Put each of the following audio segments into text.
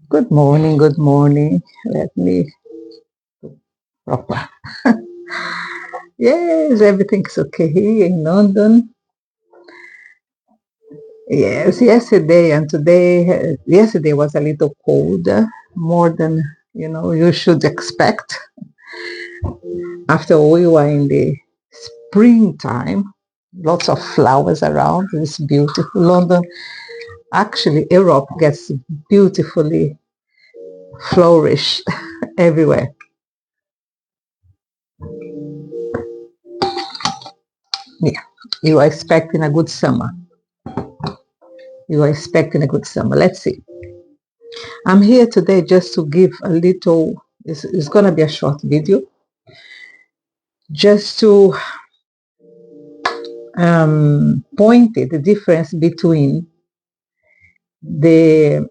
Good morning, good morning. Let me proper. Yes, everything's okay here in London. Yes, yesterday and today, yesterday was a little colder, more than you should expect. After all, we were in the springtime, lots of flowers around. It's beautiful. London, actually, Europe gets beautifully flourished everywhere. Yeah, you are expecting a good summer. You are expecting a good summer. Let's see. I'm here today just to give a little, it's going to be a short video, just to point it, the difference between the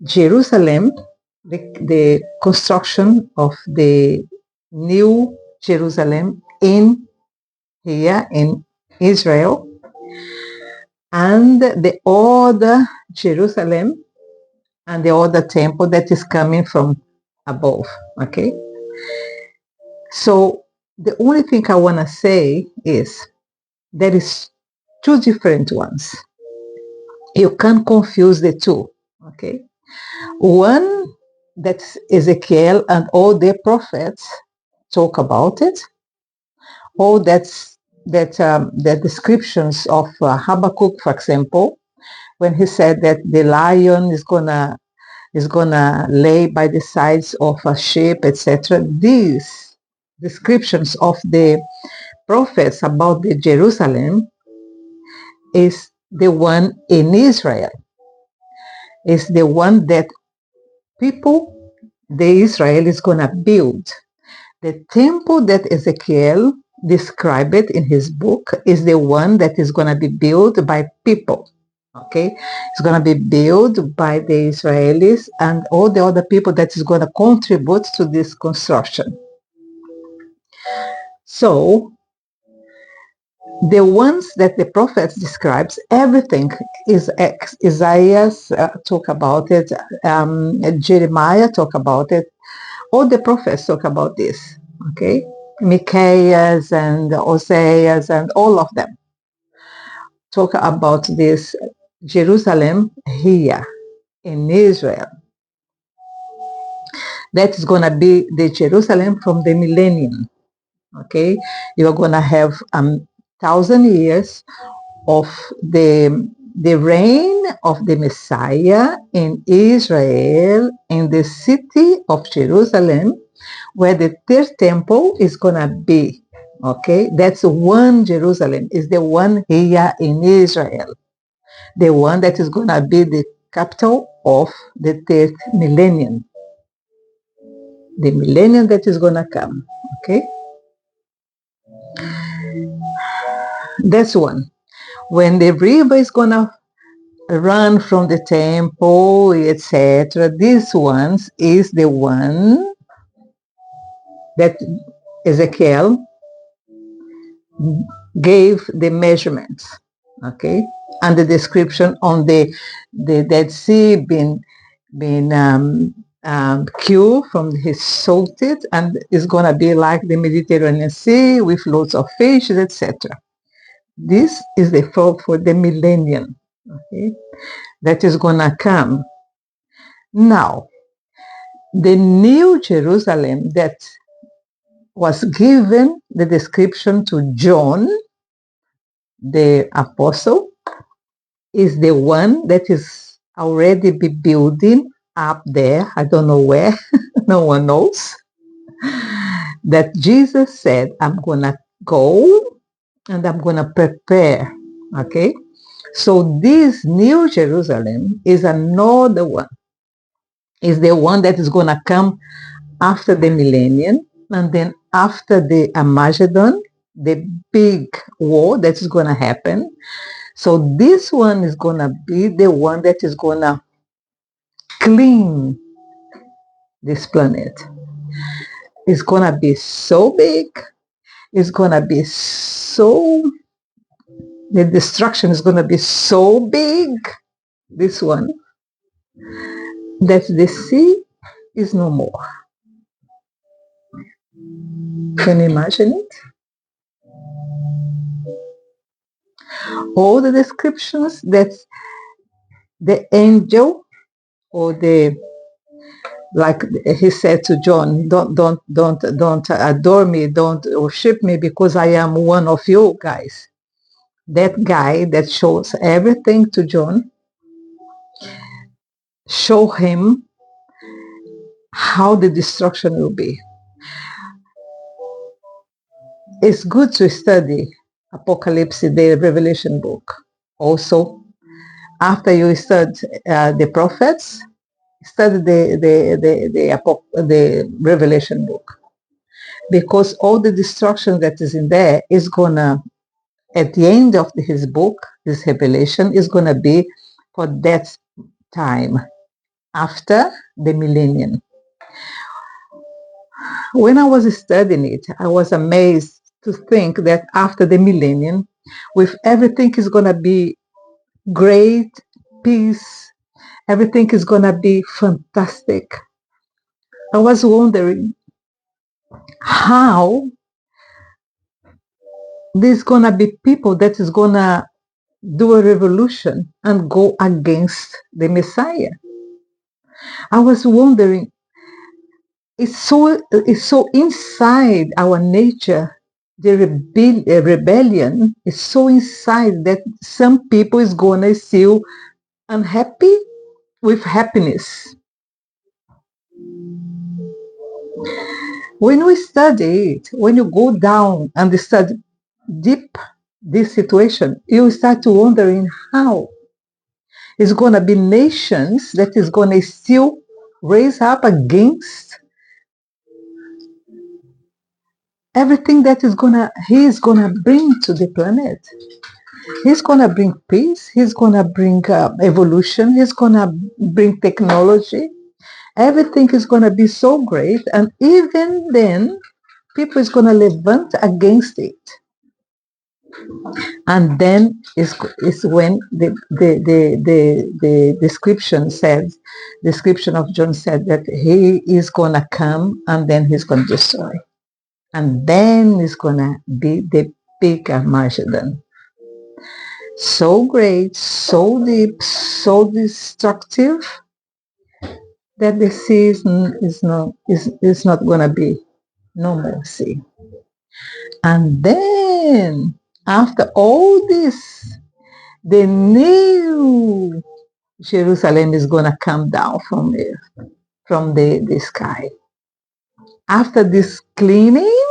Jerusalem, the construction of the new Jerusalem in here in Israel, and the other Jerusalem and the other temple that is coming from above. Okay, so the only thing I want to say is there is two different ones. You can't confuse the two. Okay, one, that's Ezekiel and all the prophets talk about it. All the descriptions of Habakkuk, for example, when he said that the lion is gonna lay by the sides of a sheep, etc. These descriptions of the prophets about the Jerusalem is the one in Israel, is the one that people, the Israel, is going to build. The temple that Ezekiel described it in his book is the one that is going to be built by people. Okay, it's going to be built by the Israelis and all the other people that is going to contribute to this construction. So the ones that the prophets describes, everything is Isaiah talk about it, Jeremiah talk about it, all the prophets talk about this. Okay, Micaiah and Hosea and all of them talk about this Jerusalem here in Israel. That is going to be the Jerusalem from the millennium. Okay, you are going to have 1,000 years of the reign of the Messiah in Israel, in the city of Jerusalem, where the third temple is gonna be. Okay, that's one Jerusalem, is the one here in Israel, the one that is gonna be the capital of the third millennium, the millennium that is gonna come. Okay, that's one. When the river is gonna run from the temple, etc. This one is the one that Ezekiel gave the measurements, okay, and the description on the Dead Sea being cured from his salted, and it's gonna be like the Mediterranean Sea with lots of fish, etc. This is the for the millennium, okay, that is gonna come. Now, the New Jerusalem that was given the description to John, the apostle, is the one that is already be building up there. I don't know where, no one knows. That Jesus said, I'm gonna go and I'm gonna prepare. Okay? So this New Jerusalem is another one. Is the one that is gonna come after the millennium, and then after the Armageddon, the big war that is going to happen. So this one is going to be the one that is going to clean this planet. It's going to be so big. It's going to be so, the destruction is going to be so big, this one, that the sea is no more. Can you imagine it? All the descriptions that the angel, or the, like he said to John, don't adore me, don't worship me because I am one of you guys. That guy that shows everything to John, show him how the destruction will be. It's good to study Apocalypse, the Revelation book. Also, after you study the prophets, study the Revelation book, because all the destruction that is in there is gonna, at the end of his book, this Revelation is gonna be for that time after the millennium. When I was studying it, I was amazed to think that after the millennium, with everything is gonna be great, peace, everything is gonna be fantastic. I was wondering how there's gonna be people that is gonna do a revolution and go against the Messiah. I was wondering, it's so inside our nature. The rebellion is so inside that some people is gonna feel unhappy with happiness. When we study it, when you go down and study deep this situation, you start to wondering how it's going to be nations that is going to still raise up against everything that he is going to bring to the planet. He's going to bring peace. He's going to bring evolution. He's going to bring technology. Everything is going to be so great, and even then, people is going to levant against it. And then is when the description of John said that he is going to come and then he's going to destroy. And then it's going to be the big Armageddon. So great, so deep, so destructive that the sea is not going to be no more sea. And then after all this, the new Jerusalem is going to come down from the sky. After this cleaning,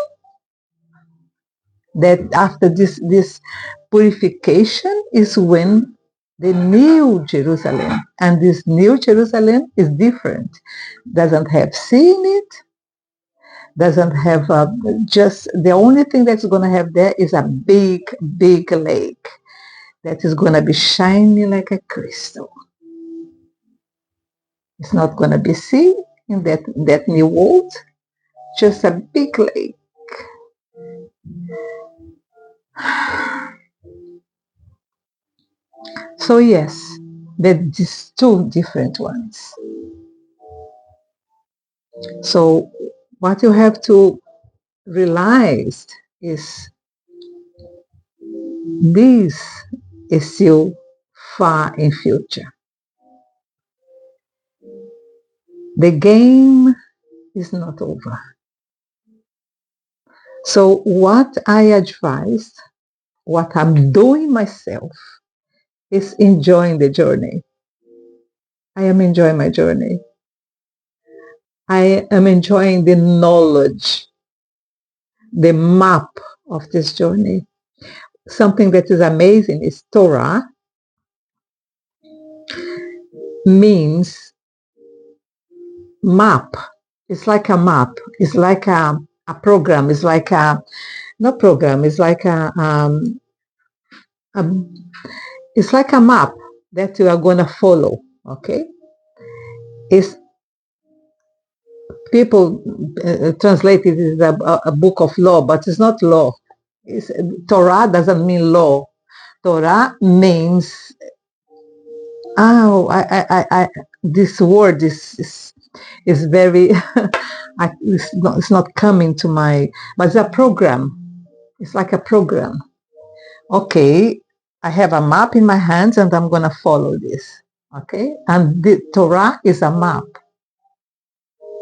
that after this purification is when the new Jerusalem, and this new Jerusalem is different. Doesn't have sea in it, doesn't have just, the only thing that's going to have there is a big lake that is going to be shining like a crystal. It's not going to be sea in that new world, just a big lake. So yes, there's two different ones. So what you have to realize is this is still far in future. The game is not over. So what I advise, what I'm doing myself, is enjoying the journey. I am enjoying my journey. I am enjoying the knowledge, the map of this journey. Something that is amazing is Torah means map. It's like a map. It's like a program. It's like a, not program, it's like it's like a map that you are going to follow, okay? It's, people translate it as a book of law, but it's not law. Torah doesn't mean law. Torah means, this word is very, it's not coming to my, but it's a program. It's like a program. Okay, I have a map in my hands and I'm going to follow this. Okay, and the Torah is a map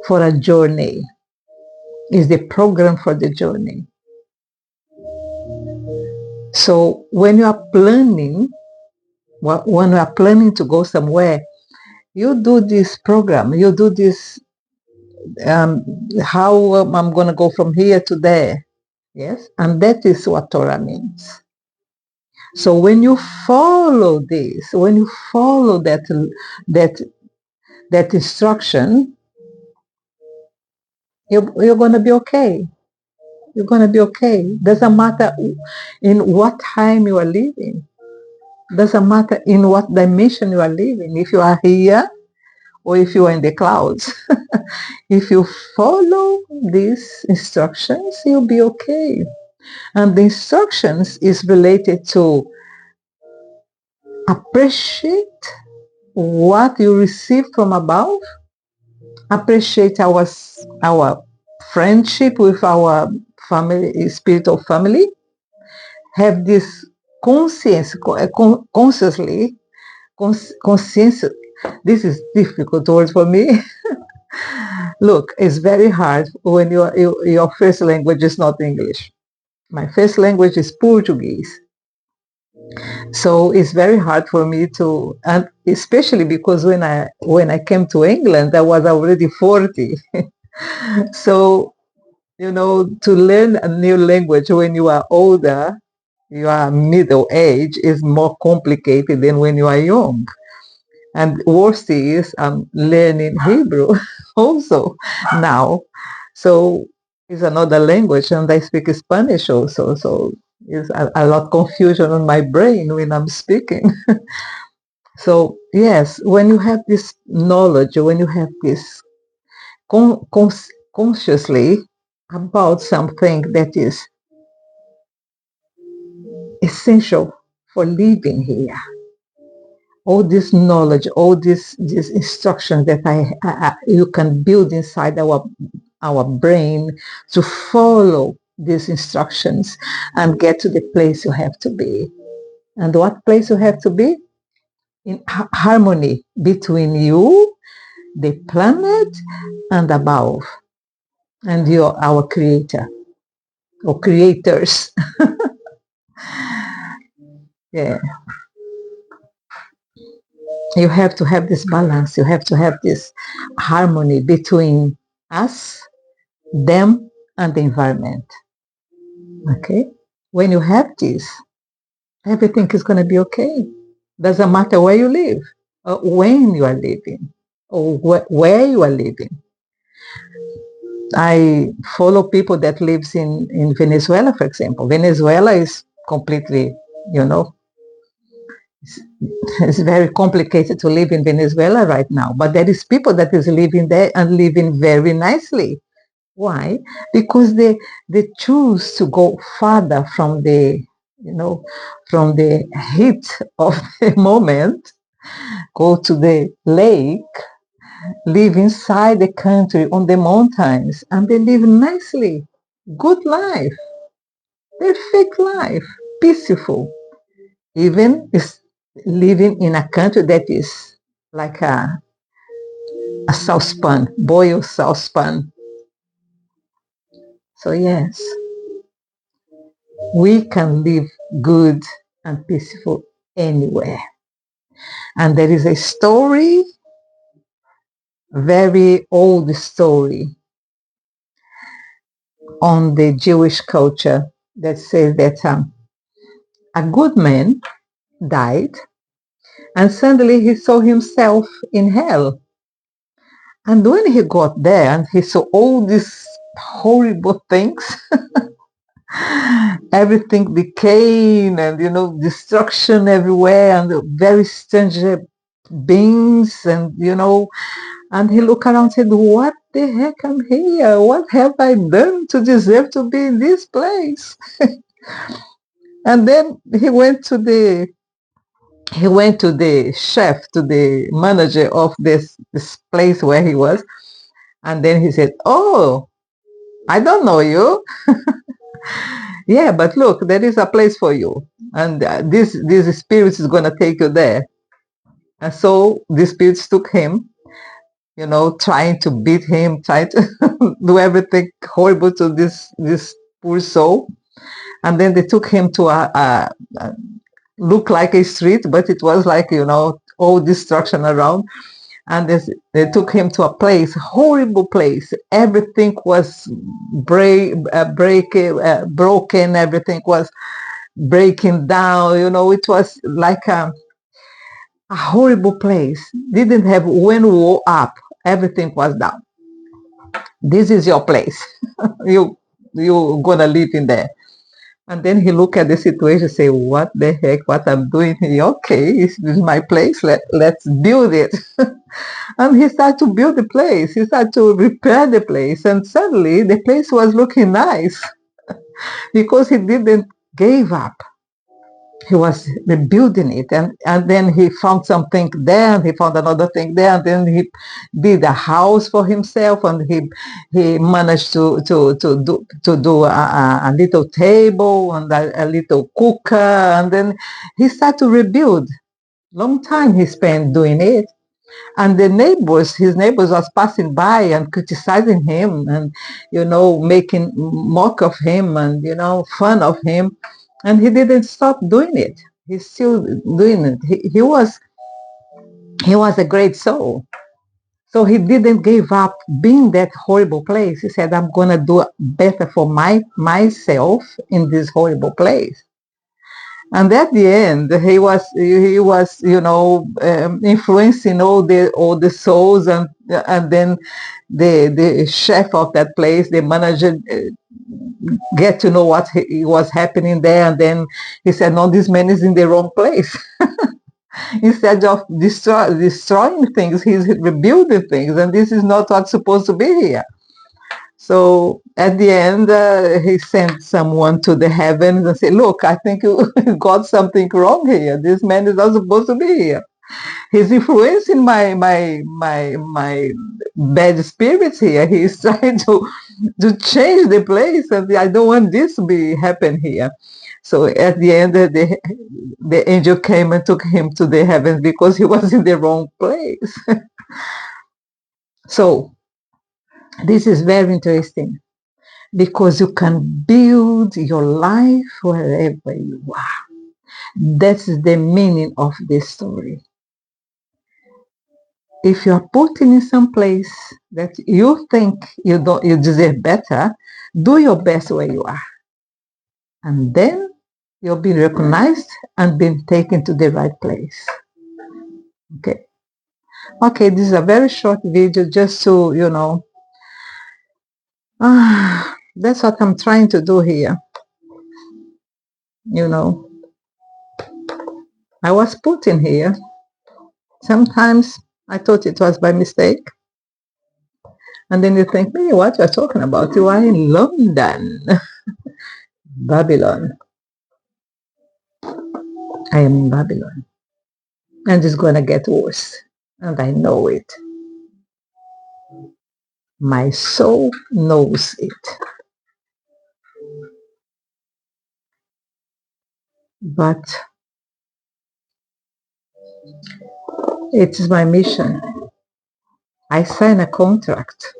for a journey, is the program for the journey. So when you are planning, when you are planning to go somewhere, you do this program, you do this, how I'm going to go from here to there. Yes, and that is what Torah means. So when you follow this, when you follow that instruction, you're going to be okay. You're going to be okay. Doesn't matter in what time you are living. Doesn't matter in what dimension you are living. If you are here or if you are in the clouds. If you follow these instructions, you'll be okay. And the instructions is related to appreciate what you receive from above, appreciate our friendship with our family, spiritual family, have this conscience, consciously, conscience. This is difficult word for me. Look, it's very hard when your first language is not English. My first language is Portuguese. So it's very hard for me to, and especially because when I came to England, I was already 40. So, to learn a new language when you are older, you are middle age, is more complicated than when you are young. And worst is I'm learning Hebrew also now. So it's another language and I speak Spanish also. So it's a lot confusion on my brain when I'm speaking. So yes, when you have this knowledge, when you have this consciously about something that is essential for living here, all this knowledge, all this instructions that you can build inside our brain to follow these instructions and get to the place you have to be. And what place you have to be? In harmony between you, the planet, and above, and our creator or creators. Yeah. You have to have this balance. You have to have this harmony between us, them, and the environment. Okay? When you have this, everything is going to be okay. Doesn't matter where you live, or when you are living, or where you are living. I follow people that lives in Venezuela, for example. Venezuela is completely, it's very complicated to live in Venezuela right now. But there is people that is living there and living very nicely. Why? Because they choose to go farther from the heat of the moment, go to the lake, live inside the country on the mountains, and they live nicely. Good life, perfect life, peaceful. Even is living in a country that is like a saucepan, boiled saucepan. So yes, we can live good and peaceful anywhere. And there is a story, very old story on the Jewish culture that says that a good man died and suddenly he saw himself in hell. And when he got there and he saw all these horrible things, everything decaying and destruction everywhere and very strange beings and he looked around and said, what the heck, I'm here? What have I done to deserve to be in this place? And then he went to the he went to the chef, to the manager of this place where he was, and then he said, "Oh, I don't know you. Yeah, but look, there is a place for you, and this spirit is gonna take you there." And so the spirits took him, trying to beat him, trying to do everything horrible to this poor soul. And then they took him to a look like a street, but it was like, all destruction around. And they took him to a place, horrible place. Everything was broken. Everything was breaking down. It was like a horrible place. Didn't have window up. Everything was down. This is your place. You're gonna live in there. And then he look at the situation, say, "What the heck? What I'm doing here? Okay, this is my place. Let's build it." And he started to build the place. He started to repair the place, and suddenly the place was looking nice because he didn't give up. He was rebuilding it, and then he found something there, and he found another thing there, and then he did a house for himself, and he managed to do a little table and a little cooker, and then he started to rebuild. Long time he spent doing it. And his neighbors was passing by and criticizing him, and making mock of him, and fun of him, and he didn't stop doing it. He's still doing it. He was a great soul, so he didn't give up being that horrible place. He said, "I'm gonna do better for myself in this horrible place." And at the end, he was influencing all the souls, and then the chef of that place, the manager, get to know what was happening there, and then he said, "No, this man is in the wrong place." Instead of destroying things, he's rebuilding things, and this is not what's supposed to be here. So at the end, he sent someone to the heavens and said, "Look, I think you got something wrong here. This man is not supposed to be here. He's influencing my bad spirits here. He's trying to change the place, and I don't want this to be happen here." So at the end, the angel came and took him to the heavens because he was in the wrong place. So this is very interesting, because you can build your life wherever you are. That's the meaning of this story. If you are put in some place that you think you deserve better, do your best where you are, and then you'll be recognized and being taken to the right place. Okay, this is a very short video, just to that's what I'm trying to do here. I was put in here. Sometimes I thought it was by mistake. And then you think, "Hey, what you're talking about? You are in London." Babylon. I am in Babylon. And it's going to get worse. And I know it. My soul knows it. But it is my mission. I sign a contract,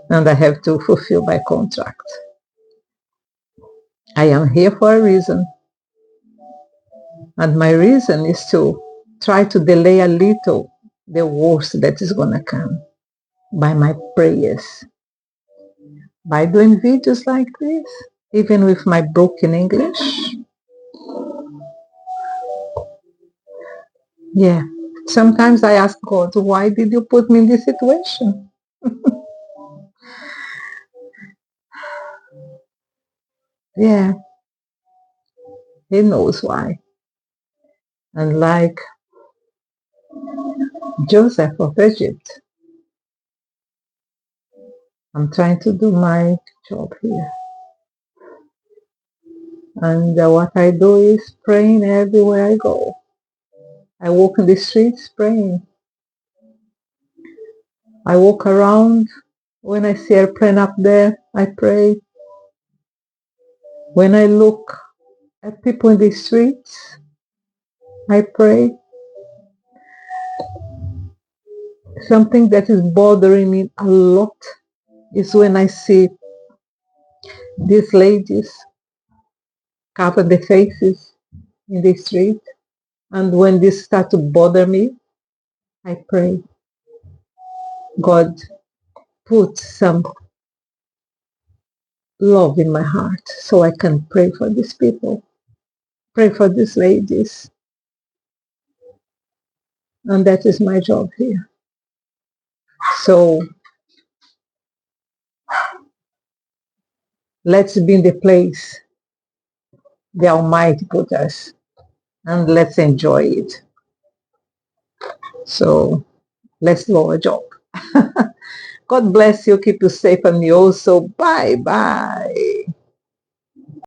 and I have to fulfill my contract. I am here for a reason. And my reason is to try to delay a little the worst that is going to come by my prayers, by doing videos like this, even with my broken English. Yeah, sometimes I ask God, "Why did you put me in this situation?" Yeah, He knows why. And like Joseph of Egypt, I'm trying to do my job here. And what I do is praying everywhere I go. I walk in the streets praying. I walk around. When I see a airplane up there, I pray. When I look at people in the streets, I pray. Something that is bothering me a lot is when I see these ladies cover their faces in the street. And when this starts to bother me, I pray. God, put some love in my heart so I can pray for these people, pray for these ladies. And that is my job here. So let's be in the place the Almighty put us, and let's enjoy it. So let's do our job. God bless you. Keep you safe, and you also. Bye bye.